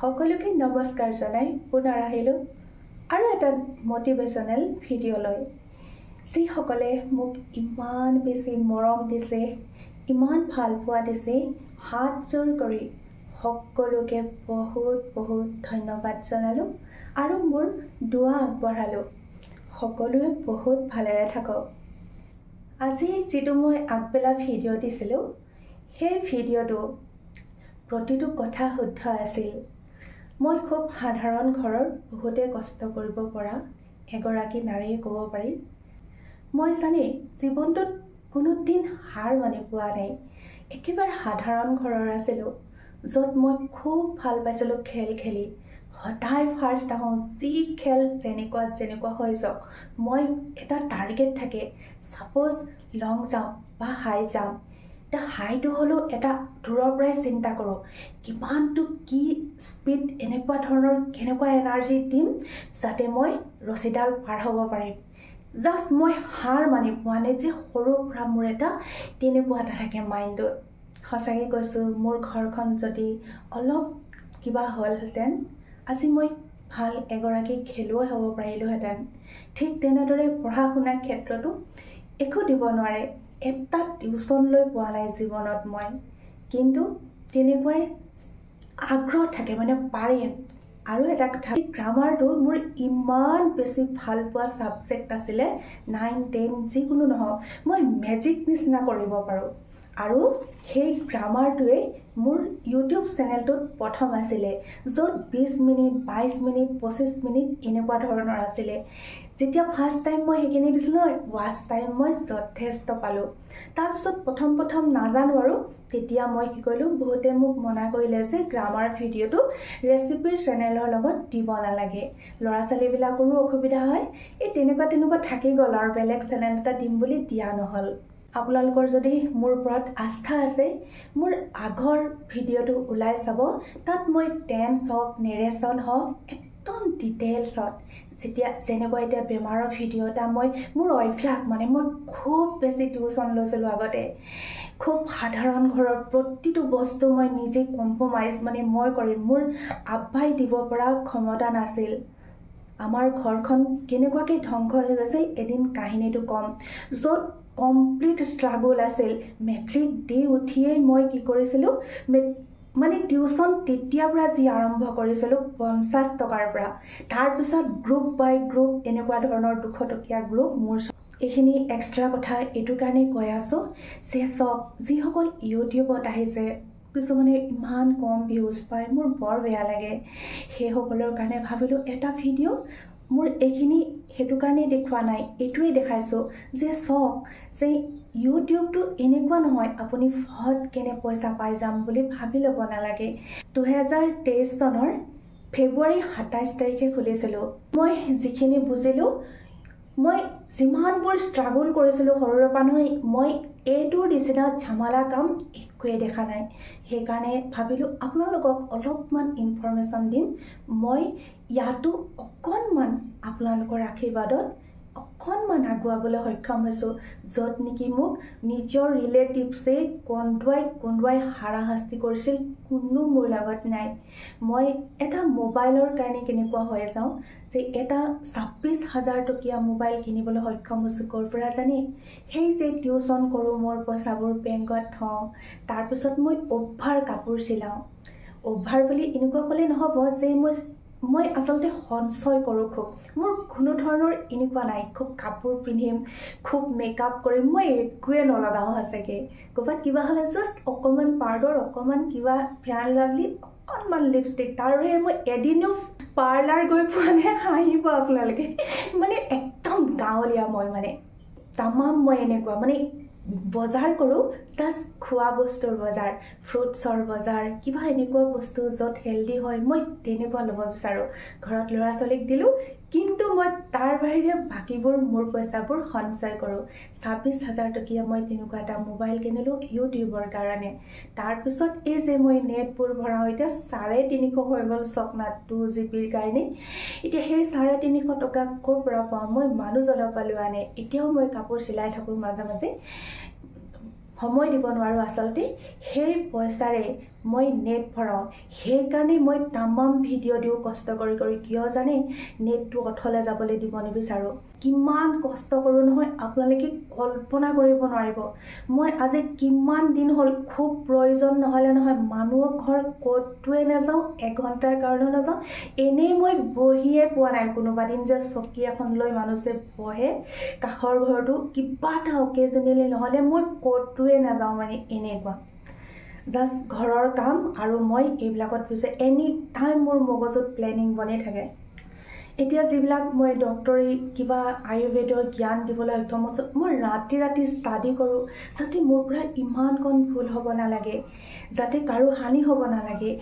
সকলোকে নমস্কাৰ জনাই পুনৰ আহিলোঁ আৰু এটা মটিভেশ্যনেল ভিডিঅ' লৈ যিসকলে মোক ইমান বেছি মৰম দিছে ইমান ভাল পোৱা দিছে হাত জোৰ কৰি সকলোকে বহুত ধন্যবাদ জনালোঁ আৰু মোৰ দোৱা আগবঢ়ালোঁ সকলোৱে বহুত ভালেৰে থাকক। আজি যিটো মই আগবেলা ভিডিঅ' দিছিলোঁ সেই ভিডিঅ'টো প্ৰতিটো কথা শুদ্ধ আছিল। মই খুব সাধাৰণ ঘৰৰ বহুতে কষ্ট কৰিব পৰা এগৰাকী নাৰীয়ে ক'ব পাৰি। মই জানি জীৱনটোত কোনোদিন হাৰ মানি পোৱা নাই। একেবাৰে সাধাৰণ ঘৰৰ আছিলোঁ য'ত মই খুব ভাল পাইছিলোঁ খেল খেলি। সদায় ফাৰ্ষ্ট আহোঁ, যি খেল যেনেকুৱা হৈ যাওক মই এটা টাৰ্গেট থাকে। ছাপ'জ লং জাম্প বা হাই জাম্প, এতিয়া হাইটো হ'লেও এটা দূৰৰ পৰাই চিন্তা কৰোঁ কিমানটো কি স্পীড এনেকুৱা ধৰণৰ কেনেকুৱা এনাৰ্জি দিম যাতে মই ৰছীডাল পাৰ হ'ব পাৰিম। জাষ্ট মই হাৰ মানি পোৱা নাই যে সৰুৰ পৰা মোৰ এটা তেনেকুৱা এটা থাকে মাইণ্ডত। সঁচাকৈ কৈছোঁ, মোৰ ঘৰখন যদি অলপ কিবা হ'লহেঁতেন আজি মই ভাল এগৰাকী খেলুৱৈ হ'ব পাৰিলোঁহেঁতেন। ঠিক তেনেদৰে পঢ়া শুনাৰ ক্ষেত্ৰতো একো দিব নোৱাৰে, এটা টিউশ্যন লৈ পোৱা নাই জীৱনত মই, কিন্তু তেনেকুৱাই আগ্ৰহ থাকে মানে পাৰিম। আৰু এটা কথা, গ্ৰামাৰটো মোৰ ইমান বেছি ভাল পোৱা ছাবজেক্ট আছিলে। 9, 10 যিকোনো নহওক মই মেজিক নিচিনা কৰিব পাৰোঁ। আৰু সেই গ্ৰামাৰটোৱে মোৰ ইউটিউব চেনেলটোত প্ৰথম আছিলে, য'ত 20 মিনিট 22 মিনিট 25 মিনিট এনেকুৱা ধৰণৰ আছিলে। যেতিয়া ফাৰ্ষ্ট টাইম মই সেইখিনি দিছিলোঁ নহয়, ৱাচ টাইম মই যথেষ্ট পালোঁ। তাৰপিছত প্ৰথম নাজানো আৰু তেতিয়া মই কি কৰিলোঁ, বহুতে মোক মনা কৰিলে যে গ্ৰামাৰ ভিডিঅ'টো ৰেচিপিৰ চেনেলৰ লগত দিব নালাগে, ল'ৰা ছোৱালীবিলাকৰো অসুবিধা হয়। এই তেনেকুৱা থাকি গ'ল আৰু বেলেগ চেনেল এটা দিম বুলি দিয়া নহ'ল। আপোনালোকৰ যদি মোৰ ওপৰত আস্থা আছে, মোৰ আগৰ ভিডিঅ'টো ওলাই চাব। তাত মই টেন্স হওক নেৰেশ্যন হওক একদম ডিটেইলছত, যেনেকুৱা এতিয়া বেমাৰৰ ভিডিঅ' এটা মোৰ অভ্যাস মানে মই খুব বেছি টিউশ্যন লৈছিলোঁ আগতে। খুব সাধাৰণ ঘৰৰ প্ৰতিটো বস্তু মই নিজে কম্প্ৰমাইজ মই কৰিম, মোৰ আব্বাই দিব পৰা ক্ষমতা নাছিল। আমাৰ ঘৰখন কেনেকুৱাকৈ ধ্বংস হৈ গৈছিল এদিন কাহিনীটো ক'ম, য'ত কমপ্লিট ষ্ট্ৰাগল আছিল। মেট্ৰিক দি উঠিয়েই মই কি কৰিছিলোঁ, টিউশ্যন তেতিয়াৰ পৰা যি আৰম্ভ কৰিছিলোঁ 50 টকাৰ পৰা, তাৰপিছত গ্ৰুপ বাই গ্ৰুপ এনেকুৱা ধৰণৰ 200 টকীয়া গ্ৰুপ মোৰ। এইখিনি এক্সট্ৰা কথা এইটো কাৰণেই কৈ আছোঁ যে চাওক, যিসকল ইউটিউবত আহিছে কিছুমানে ইমান কম ভিউজ পায়, মোৰ বৰ বেয়া লাগে। সেইসকলৰ কাৰণে ভাবিলোঁ এটা ভিডিঅ' মোৰ এইখিনি সেইটো কাৰণেই দেখুওৱা নাই, এইটোৱেই দেখাইছোঁ যে চাওক যে ইউটিউবটো এনেকুৱা নহয় আপুনি ফটকেনে পইচা পাই যাম বুলি ভাবি ল'ব নালাগে। 2023 চনৰ ফেব্ৰুৱাৰী 27 তাৰিখে খুলিছিলোঁ। মই যিখিনি বুজিলোঁ, মই যিমানবোৰ ষ্ট্ৰাগল কৰিছিলোঁ সৰুৰে পৰা নহয়, মই এইটোৰ নিচিনা ঝামালা কাম একোৱে দেখা নাই। সেইকাৰণে ভাবিলোঁ আপোনালোকক অলপমান ইনফৰমেশ্যন দিম। মই ইয়াতো অকণমান আপোনালোকৰ আশীৰ্বাদত অকণমান আগুৱাবলৈ সক্ষম হৈছোঁ, য'ত নেকি মোক নিজৰ ৰিলেটিভছে কন্দুৱাই হাৰাশাস্তি কৰিছিল, কোনো মোৰ লগত নাই। মই এটা মোবাইলৰ কাৰণে কেনেকুৱা হৈ যাওঁ যে এটা 26,000 টকীয়া মোবাইল কিনিবলৈ সক্ষম হৈছোঁ ক'ৰ পৰা জানি, সেই যে টিউশ্যন কৰোঁ মোৰ পইচাবোৰ বেংকত থওঁ, তাৰপিছত মই অভাৰ কাপোৰ চিলাওঁ। অভাৰ বুলি এনেকুৱা ক'লে নহ'ব যে মই আচলতে সঞ্চয় কৰোঁ খুব, মোৰ কোনো ধৰণৰ এনেকুৱা নাই খুব কাপোৰ পিন্ধিম খুব মেকআপ কৰিম, মই একোৱে নলগাওঁ সঁচাকৈ। ক'ৰবাত কিবা হ'লে জাষ্ট অকণমান পাউডাৰ, অকণমান কিবা ফেয়াৰ লাভলি, অকণমান লিপষ্টিক, তাৰ বাহিৰে মই এদিনো পাৰ্লাৰ গৈ পোৱা নাই। হাঁহিব আপোনালোকে, একদম গাঁৱলীয়া মই তামাম মই এনেকুৱা বজাৰ কৰোঁ, জাষ্ট খোৱা বস্তুৰ বজাৰ, ফ্ৰুটছৰ বজাৰ, কিবা এনেকুৱা বস্তু য'ত হেল্ডি হয় মই তেনেকুৱা ল'ব বিচাৰোঁ। ঘৰত ল'ৰা ছোৱালীক দিলোঁ, কিন্তু মই তাৰ বাহিৰে বাকীবোৰ মোৰ পইচাবোৰ সঞ্চয় কৰোঁ। 26,000 টকীয়া মই তেনেকুৱা এটা মোবাইল কিনিলোঁ ইউটিউবৰ কাৰণে। তাৰপিছত এই যে মই নেটবোৰ ভৰাওঁ, এতিয়া 350 হৈ গ'ল চকনাত 2 GB কাৰণে। এতিয়া সেই 350 টকা ক'ৰ পৰা পাওঁ, মই মানুহজনৰ পৰা লোৱা নাই। এতিয়াও মই কাপোৰ চিলাই থাকোঁ মাজে মাজে, সময় দিব নোৱাৰোঁ আচলতে। সেই পইচাৰে মই নেট ভৰাওঁ সেইকাৰণে মই তামাম ভিডিঅ' দিওঁ কষ্ট কৰি কিয় জানে নেটটো অথলে যাবলৈ দিব নিবিচাৰোঁ কিমান কষ্ট কৰোঁ নহয় আপোনালোকে কল্পনা কৰিব নোৱাৰিব মই আজি কিমান দিন হ'ল খুব প্ৰয়োজন নহ'লে নহয় মানুহৰ ঘৰ ক'তোৱে নাযাওঁ এঘণ্টাৰ কাৰণে নাযাওঁ এনেই মই বহিয়ে পোৱা নাই কোনোবা দিন যে চকী এখন লৈ মানুহ যে বহে কাষৰ ঘৰটো কিবা এটা অকেজনেলি নহ'লে মই ক'তোৱে নাযাওঁ মানে এনেকুৱা জাষ্ট ঘৰৰ কাম আৰু মই এইবিলাকত বুজে এনি টাইম মোৰ মগজুত প্লেনিং বনি থাকে এতিয়া যিবিলাক মই ডক্টৰী কিবা আয়ুৰ্বেদৰ জ্ঞান দিবলৈ সক্ষম হৈছোঁ মই ৰাতি ষ্টাডি কৰোঁ যাতে মোৰ পৰা ইমানকণ ভুল হ'ব নালাগে যাতে কাৰো হানি হ'ব নালাগে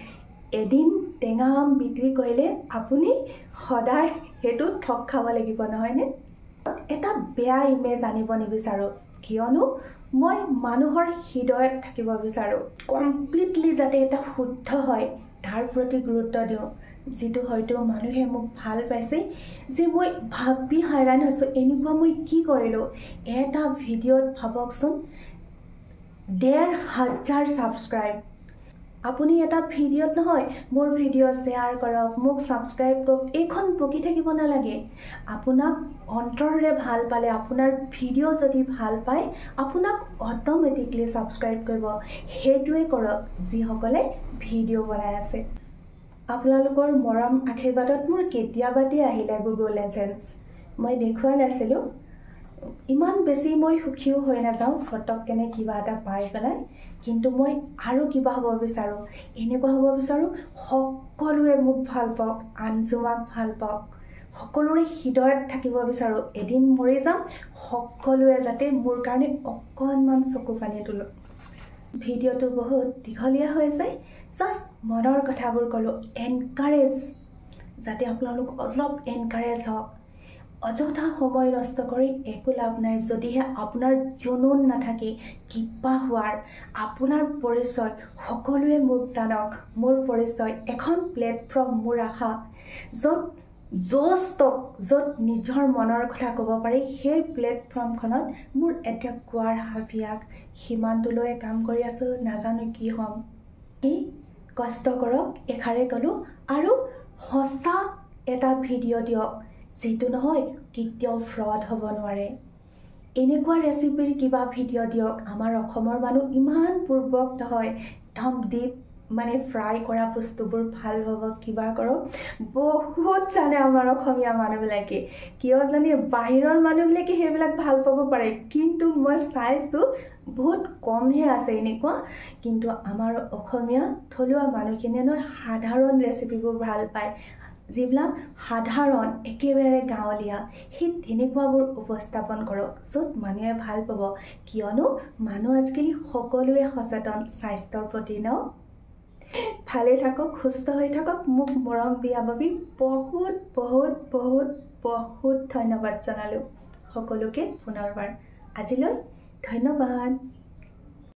এদিন টেঙা আম বিক্ৰী কৰিলে আপুনি সদায় সেইটো ঠগ খাব লাগিব নহয়নে এটা বেয়া ইমেজ আনিব নিবিচাৰোঁ কিয়নো মই মানুহৰ হৃদয়ত থাকিব বিচাৰোঁ কমপ্লিটলি যাতে এটা শুদ্ধ হয় তাৰ প্ৰতি গুৰুত্ব দিওঁ যিটো হয়তো মানুহে মোক ভাল পাইছে যে মই ভাবি হাইৰাণ হৈছোঁ এনেকুৱা মই কি কৰিলোঁ এটা ভিডিঅ'ত ভাবকচোন 1,500 ছাবস্ক্ৰাইব আপুনি এটা ভিডিঅ'ত নহয় মোৰ ভিডিঅ' শ্বেয়াৰ কৰক মোক ছাবস্ক্ৰাইব কৰক এইখন বকি থাকিব নালাগে আপোনাক অন্তৰেৰে ভাল পালে আপোনাৰ ভিডিঅ' যদি ভাল পায় আপোনাক অট'মেটিকলি ছাবস্ক্ৰাইব কৰিব সেইটোৱে কৰক যিসকলে ভিডিঅ' বনাই আছে আপোনালোকৰ মৰম আশীৰ্বাদত মোৰ কেতিয়াবাতে আহিলে গুগল এডচেন্স মই দেখুওৱা নাছিলোঁ ইমান বেছি মই সুখীও হৈ নাযাওঁ ফটককেনে কিবা এটা পাই পেলাই কিন্তু মই আৰু কিবা হ'ব বিচাৰোঁ এনেকুৱা হ'ব বিচাৰোঁ সকলোৱে মোক ভাল পাওক আঞ্জুমাক ভাল পাওক সকলোৰে হৃদয়ত থাকিব বিচাৰোঁ এদিন মৰি যাম সকলোৱে যাতে মোৰ কাৰণে অকণমান চকু পানী তোলক ভিডিঅ'টো বহুত দীঘলীয়া হৈ যায় জাষ্ট মনৰ কথাবোৰ ক'লোঁ এনকাৰেজ যাতে আপোনালোক অলপ এনকাৰেজ হওক অযথা সময় নষ্ট কৰি একো লাভ নাই যদিহে আপোনাৰ জুনুন নাথাকে কিবা হোৱাৰ আপোনাৰ পৰিচয় সকলোৱে মোক জানক মোৰ পৰিচয় এখন প্লেটফৰ্ম মোৰ আশা য'ত নিজৰ মনৰ কথা ক'ব পাৰি সেই প্লেটফৰ্মখনত মোৰ এতিয়া কোৱাৰ হাবিয়াক সিমানটোলৈ কাম কৰি আছোঁ নাজানো কি হ'ম কষ্ট কৰক এষাৰে ক'লোঁ আৰু সঁচা এটা ভিডিঅ' দিয়ক যিটো নহয় কেতিয়াও ফ্ৰড হ'ব নোৱাৰে এনেকুৱা ৰেচিপিৰ কিবা ভিডিঅ' দিয়ক আমাৰ অসমৰ মানুহ ইমান পূৰ্বক নহয় একদম ডিপ মানে ফ্ৰাই কৰা বস্তুবোৰ ভাল হ'ব কিবা কৰক বহুত জানে আমাৰ অসমীয়া মানুহবিলাকে কিয় জানে বাহিৰৰ মানুহবিলাকে সেইবিলাক ভাল পাব পাৰে কিন্তু মই চাইছোঁ বহুত কমহে আছে এনেকুৱা কিন্তু আমাৰ অসমীয়া থলুৱা মানুহখিনিয়ে সাধাৰণ ৰেচিপিবোৰ ভাল পায় যিবিলাক সাধাৰণ একেবাৰে গাঁৱলীয়া সেই তেনেকুৱাবোৰ উপস্থাপন কৰক য'ত মানুহে ভাল পাব কিয়নো মানুহ আজিকালি সকলোৱে সচেতন স্বাস্থ্যৰ প্ৰতি ভালে থাকক সুস্থ হৈ থাকক মোক মৰম দিয়া বাবে বহুত বহুত বহুত বহুত ধন্যবাদ জনালোঁ সকলোকে পুনৰবাৰ আজিলৈ ধন্যবাদ